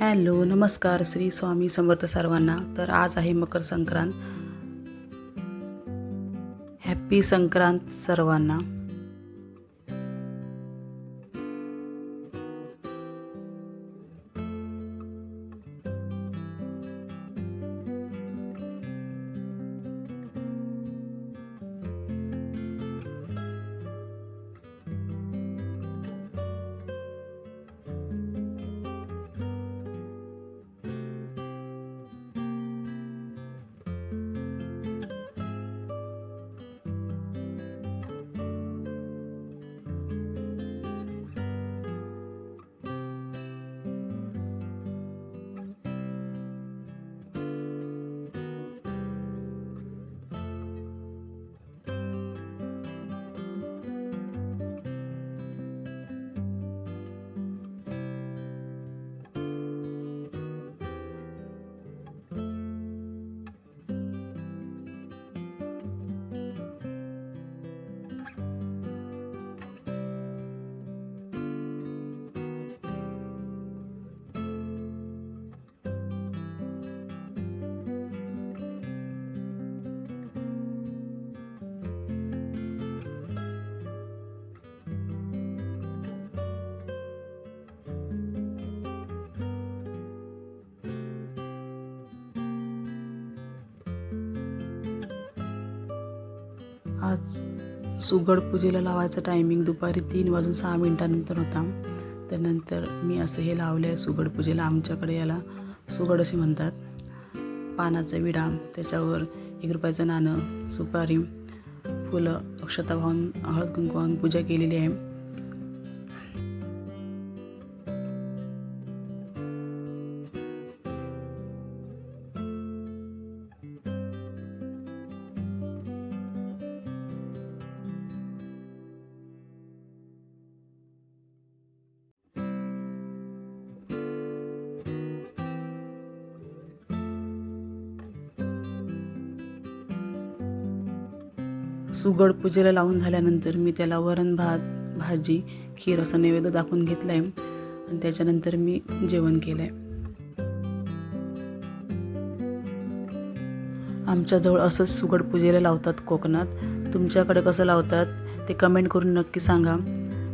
Hello नमस्कार श्री स्वामी समर्थ सर्वांना। तर आज आहे मकर संक्रांत। हॅपी संक्रांत सर्वांना। आज सुगड पूजेला लावायचा टायमिंग दुपारी 3:06 होता। त्यानंतर मी असं हे लावलं आहे सुगड पूजेला। आमच्याकडे याला सुगड असे म्हणतात। पानाचा विडा, त्याच्यावर 1 रुपयाचं नाणं, सुपारी, फुलं, अक्षता वाहून हळद कुंकू वाहून पूजा केलेली आहे। सुगड पूजेला लावून झाल्यानंतर मी त्याला वरण भात, भाजी, खीर असं नैवेद्य दाखवून घेतलं आहे आणि त्याच्यानंतर मी जेवण केलं आहे। आमच्याजवळ असंच सुगड पूजेला लावतात कोकणात। तुमच्याकडे कसं लावतात ते कमेंट करून नक्की सांगा।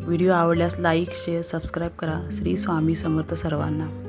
व्हिडिओ आवडल्यास लाईक, शेअर, सबस्क्राईब करा। श्री स्वामी समर्थ सर्वांना।